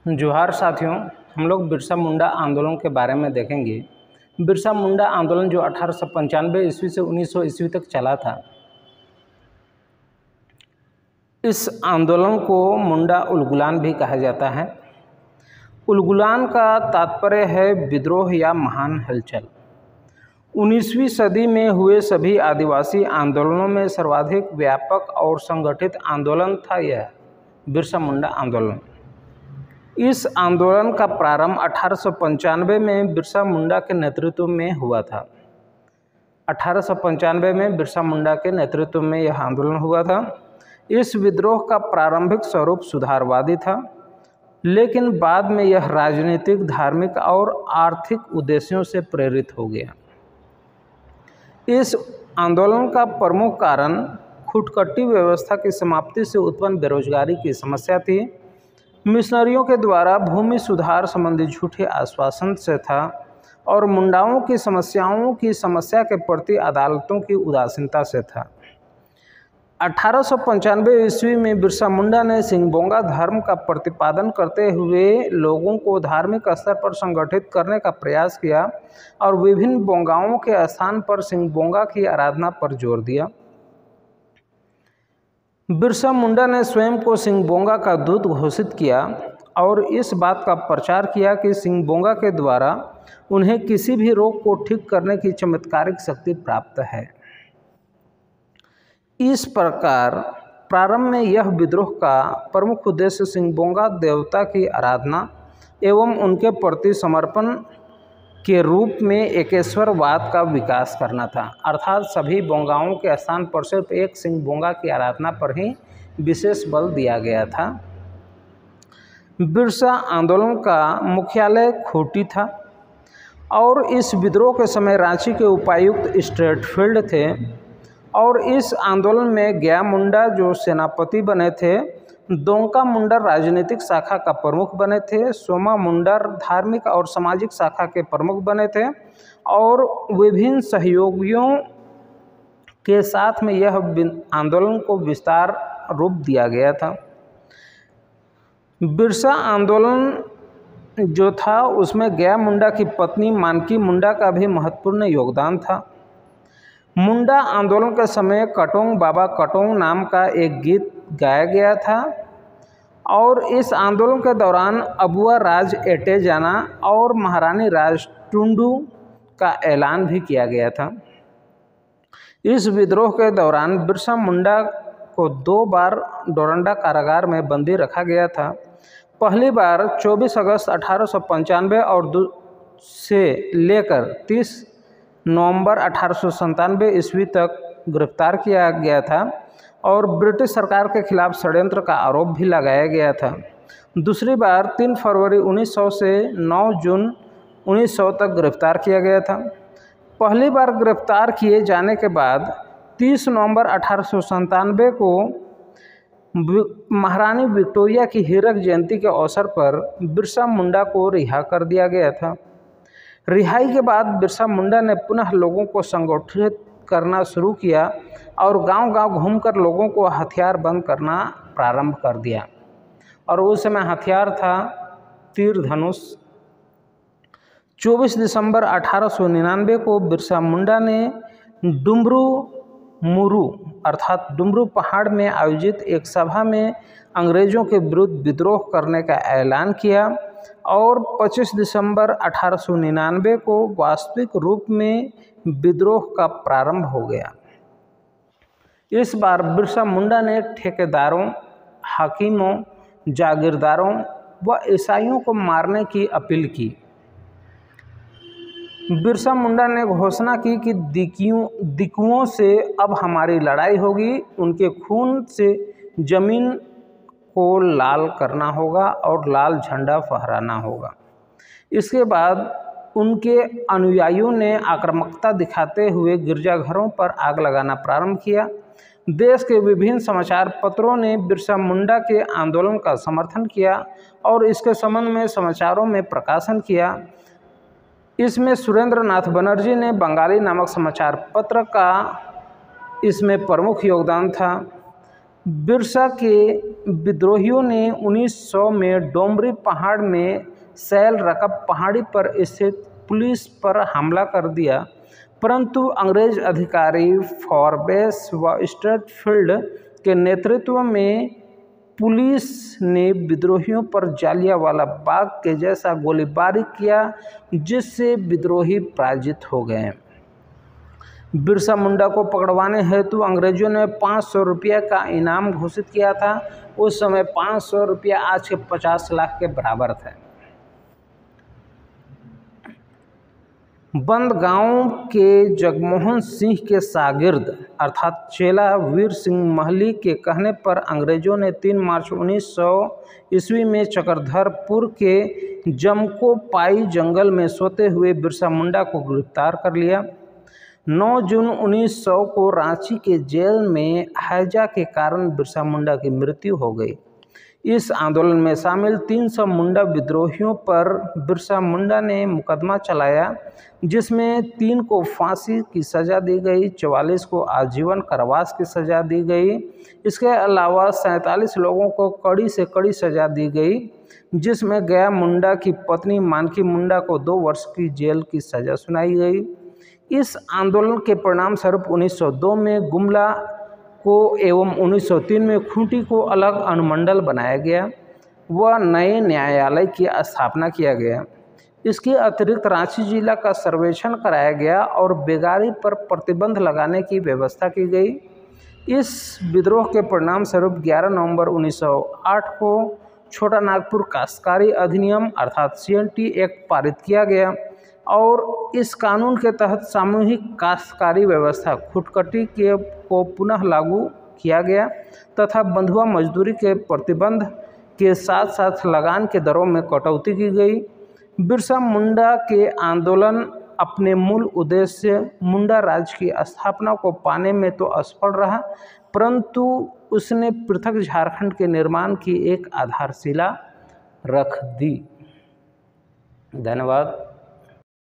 जोहार साथियों, हम लोग बिरसा मुंडा आंदोलन के बारे में देखेंगे। बिरसा मुंडा आंदोलन जो 1895 ईस्वी से 1900 ईस्वी तक चला था, इस आंदोलन को मुंडा उलगुलान भी कहा जाता है। उलगुलान का तात्पर्य है विद्रोह या महान हलचल। 19वीं सदी में हुए सभी आदिवासी आंदोलनों में सर्वाधिक व्यापक और संगठित आंदोलन था यह बिरसा मुंडा आंदोलन। इस आंदोलन का प्रारंभ 1895 में बिरसा मुंडा के नेतृत्व में हुआ था। 1895 में बिरसा मुंडा के नेतृत्व में यह आंदोलन हुआ था। इस विद्रोह का प्रारंभिक स्वरूप सुधारवादी था, लेकिन बाद में यह राजनीतिक, धार्मिक और आर्थिक उद्देश्यों से प्रेरित हो गया। इस आंदोलन का प्रमुख कारण खुटकट्टी व्यवस्था की समाप्ति से उत्पन्न बेरोजगारी की समस्या थी। मिशनरियों के द्वारा भूमि सुधार संबंधी झूठे आश्वासन से था और मुंडाओं की समस्या के प्रति अदालतों की उदासीनता से था। 1895 ईस्वी में बिरसा मुंडा ने सिंगबोंगा धर्म का प्रतिपादन करते हुए लोगों को धार्मिक स्तर पर संगठित करने का प्रयास किया और विभिन्न बोंगाओं के स्थान पर सिंगबोंगा की आराधना पर जोर दिया। बिरसा मुंडा ने स्वयं को सिंगबोंगा का दूत घोषित किया और इस बात का प्रचार किया कि सिंगबोंगा के द्वारा उन्हें किसी भी रोग को ठीक करने की चमत्कारिक शक्ति प्राप्त है। इस प्रकार प्रारंभ में यह विद्रोह का प्रमुख उद्देश्य सिंगबोंगा देवता की आराधना एवं उनके प्रति समर्पण के रूप में एकेश्वरवाद का विकास करना था, अर्थात सभी बोंगाओं के स्थान पर सिर्फ एक सिंगबोंगा की आराधना पर ही विशेष बल दिया गया था। बिरसा आंदोलन का मुख्यालय खूंटी था और इस विद्रोह के समय रांची के उपायुक्त स्ट्रेटफील्ड थे और इस आंदोलन में गया मुंडा जो सेनापति बने थे, दोंका मुंडा राजनीतिक शाखा का प्रमुख बने थे, सोमा मुंडा धार्मिक और सामाजिक शाखा के प्रमुख बने थे और विभिन्न सहयोगियों के साथ में यह आंदोलन को विस्तार रूप दिया गया था। बिरसा आंदोलन जो था उसमें गया मुंडा की पत्नी मानकी मुंडा का भी महत्वपूर्ण योगदान था। मुंडा आंदोलन के समय कटोंग बाबा कटोंग नाम का एक गीत गाया गया था और इस आंदोलन के दौरान अबुआ राज एटे जाना और महारानी राज टुंडू का ऐलान भी किया गया था। इस विद्रोह के दौरान बिरसा मुंडा को 2 बार डोरंडा कारागार में बंदी रखा गया था। पहली बार 24 अगस्त 1895 और से लेकर 30 नवंबर 1897 ईस्वी तक गिरफ्तार किया गया था और ब्रिटिश सरकार के खिलाफ षड्यंत्र का आरोप भी लगाया गया था। दूसरी बार 3 फरवरी 1900 से 9 जून 1900 तक गिरफ्तार किया गया था। पहली बार गिरफ्तार किए जाने के बाद 30 नवंबर 1897 को महारानी विक्टोरिया की हीरक जयंती के अवसर पर बिरसा मुंडा को रिहा कर दिया गया था। रिहाई के बाद बिरसा मुंडा ने पुनः लोगों को संगठित करना शुरू किया और गांव-गांव घूमकर लोगों को हथियार बंद करना प्रारंभ कर दिया और उस समय हथियार था तीर धनुष। 24 दिसंबर 1899 को बिरसा मुंडा ने डुमरू मुरू अर्थात डुमरू पहाड़ में आयोजित एक सभा में अंग्रेजों के विरुद्ध विद्रोह करने का ऐलान किया और 25 दिसंबर 1899 को वास्तविक रूप में विद्रोह का प्रारंभ हो गया। इस बार बिरसा मुंडा ने ठेकेदारों, हाकिमों, जागीरदारों व ईसाइयों को मारने की अपील की। बिरसा मुंडा ने घोषणा की कि दिकुओं से अब हमारी लड़ाई होगी, उनके खून से जमीन को लाल करना होगा और लाल झंडा फहराना होगा। इसके बाद उनके अनुयायियों ने आक्रामकता दिखाते हुए गिरजाघरों पर आग लगाना प्रारंभ किया। देश के विभिन्न समाचार पत्रों ने बिरसा मुंडा के आंदोलन का समर्थन किया और इसके संबंध में समाचारों में प्रकाशन किया। इसमें सुरेंद्र नाथ बनर्जी ने बंगाली नामक समाचार पत्र का इसमें प्रमुख योगदान था। बिरसा के विद्रोहियों ने 1900 में डोमरी पहाड़ में सैल रकब पहाड़ी पर स्थित पुलिस पर हमला कर दिया, परंतु अंग्रेज अधिकारी फॉरबेस व स्ट्रेटफील्ड के नेतृत्व में पुलिस ने विद्रोहियों पर जालियांवाला बाग के जैसा गोलीबारी किया, जिससे विद्रोही पराजित हो गए। बिरसा मुंडा को पकड़वाने हेतु अंग्रेजों ने 500 रुपये का इनाम घोषित किया था। उस समय 500 रुपया आज के 50 लाख के बराबर थे। बंदगांव के जगमोहन सिंह के शागिर्द अर्थात चेला वीर सिंह महली के कहने पर अंग्रेजों ने 3 मार्च 1900 ईस्वी में चक्रधरपुर के जमकोपाई जंगल में सोते हुए बिरसा मुंडा को गिरफ्तार कर लिया। 9 जून 1900 को रांची के जेल में हैजा के कारण बिरसा मुंडा की मृत्यु हो गई। इस आंदोलन में शामिल 300 मुंडा विद्रोहियों पर बिरसा मुंडा ने मुकदमा चलाया, जिसमें 3 को फांसी की सज़ा दी गई, 44 को आजीवन कारावास की सज़ा दी गई। इसके अलावा 47 लोगों को कड़ी से कड़ी सज़ा दी गई, जिसमें गया मुंडा की पत्नी मानकी मुंडा को 2 वर्ष की जेल की सज़ा सुनाई गई। इस आंदोलन के परिणाम स्वरूप 1902 में गुमला को एवं 1903 में खूंटी को अलग अनुमंडल बनाया गया व नए न्यायालय की स्थापना किया गया। इसके अतिरिक्त रांची जिला का सर्वेक्षण कराया गया और बेगारी पर प्रतिबंध लगाने की व्यवस्था की गई। इस विद्रोह के परिणाम स्वरूप 11 नवंबर 1908 को छोटा नागपुर काश्तकारी अधिनियम अर्थात CNT एक्ट पारित किया गया और इस कानून के तहत सामूहिक काश्तकारी व्यवस्था खुटकटी को पुनः लागू किया गया तथा बंधुआ मजदूरी के प्रतिबंध के साथ साथ लगान के दरों में कटौती की गई। बिरसा मुंडा के आंदोलन अपने मूल उद्देश्य मुंडा राज की स्थापना को पाने में तो असफल रहा, परंतु उसने पृथक झारखंड के निर्माण की एक आधारशिला रख दी। धन्यवाद।